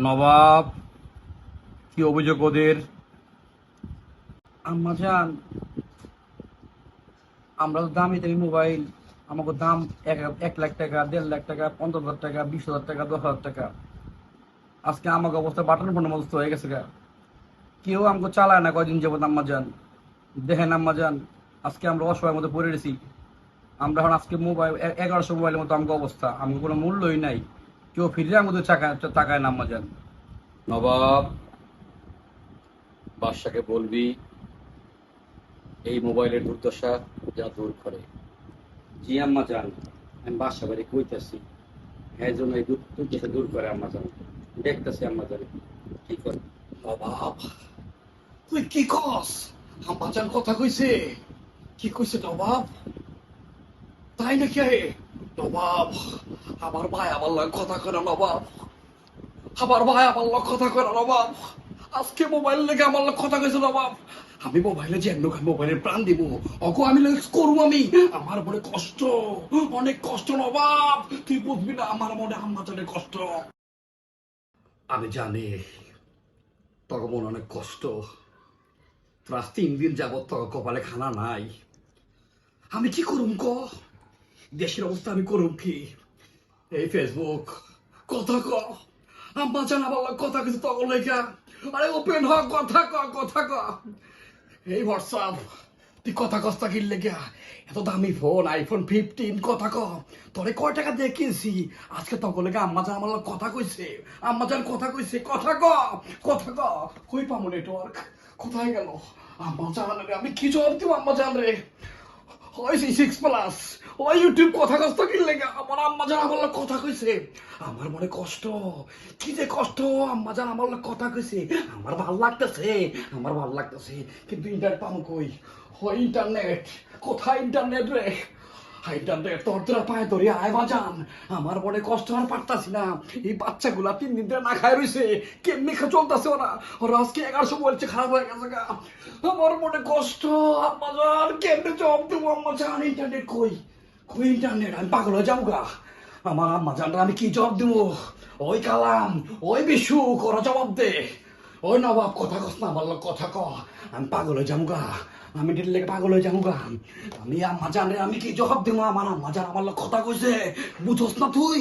নবাব, কি অভিযোগ ওদের? আম্মাজান, আমরা তো দামি দামি মোবাইল, আমাকে দাম 1 লাখ টাকা, 1.5 লাখ টাকা, 15,000 টাকা, 20,000 টাকা, 10,000 টাকা। আজকে আমাকে অবস্থা বাটন ফোনের অবস্থা হয়ে গেছে গা। কেউ আমাকে চালায় না কয়দিন যাবত। আম্মাজান দেখেন আম্মাজান, আজকে আমরা অসহায়ের মধ্যে পড়ে গেছি। আমরা এখন আজকে মোবাইল 1100 মোবাইলের মতো আমাকে অবস্থা, আমাকে কোনো মূল্যই নাই। কেউ ফিরে আমাদের তাকায় না আম্মাজান। নবাব, বাদশাকে বলবি এই মোবাইলের দুর্দশা যা দূর করে। জি আম্মাজান, আমি বাসা বাড়ি কইতাছি, হ্যাঁ জন্য এই দুর্দশা দূর করে আম্মাজান। দেখতেছি আম্মাজান কি করে। নবাব, তুই কি কস? আম্মাজান কথা কইছে? কি কইছে নবাব? তাই নাকি? নবাব, আমার ভাই আমার লগে কথা কয় না নবাব। আমার ভাই আমার লগে কথা কয় না নবাব। আজকে মোবাইল লেগে আমার লগে কথা কইছে নবাব। আমি মোবাইলে যে মোবাইলের প্রাণ দিব, অগো আমি করবো। আমার মনে কষ্ট, অনেক কষ্ট নবাব। তুই বুঝবি না আমার মনে আম্মাজানের কষ্ট। আমি জানি তোর মনে অনেক কষ্ট। তোর আজ 3 দিন যাবত তোর কপালে খানা নাই। আমি কি করুম ক? দেশের অবস্থা আমি করুম কি? এই ফেসবুক কথা ক, আম্মা জান আমার লগে কথা কিছু তখন লেখা। আরে ওপেন হ, কথা ক, কথা ক। এই হোয়াটসঅ্যাপ তুই কথা কস্তা কিনলে গা? এত দামি ফোন, আইফোন 15, কথা ক। তোরে কয় টাকা দিয়ে কিনছি? আজকে তখন লেগে আম্মা জান আমার লগে কথা কইছে। আম্মা জান কথা কইছে, কথা ক, কথা ক। কই পাবো নেটওয়ার্ক? কোথায় গেল আম্মা জান রে? আমি কি জবাব দিব আম্মা জান রে? ওই 6 প্লাস, ওই ইউটিউব কথা কষ্ট কিনলে গা? আমার আম্মা জান আমার লগে কথা কইছে। আমার মনে কষ্ট, কি যে কষ্ট। আম্মা জান আমার লগে কথা কইছে, আমার ভাল লাগতেছে, আমার ভাল লাগতেছে। কিন্তু ইন্টারনেট পাবো কই? ওই ইন্টারনেট কোথায়? ইন্টারনেট রে, ইন্টারনেট তোর তোরা পায়ে ধরে আয় বাজান। আমার মনে কষ্ট আর পারতাছি না। এই বাচ্চাগুলা 3 দিন ধরে না খায় রইছে, কেমনি চলতেছে ওরা? ওরা আজকে 1100 বলছে, খারাপ হয়ে গেছে গা। আমার মনে কষ্ট আম্মা জান, কেমনে জবাব দেবো আম্মা জান? ইন্টারনেট কই? কই ইন্টারনেট? আমি পাগল হয়ে যাবো গা। আমার আম্মা জানরা আমি কি জবাব দেবো? ওই কালাম, ওই বিশু, ওরা জবাব দে। ওই নবাব কথা কস না, আমার লগে কথা ক। আমি পাগল হয়ে যাবো গা, আমি দিল্লি লেগে পাগল হয়ে যাবো গা। আমি আম্মা জানে আমি কি জবাব দেবো? আমার আম্মা জান আমার লগে কথা কইছে, বুঝোস না তুই?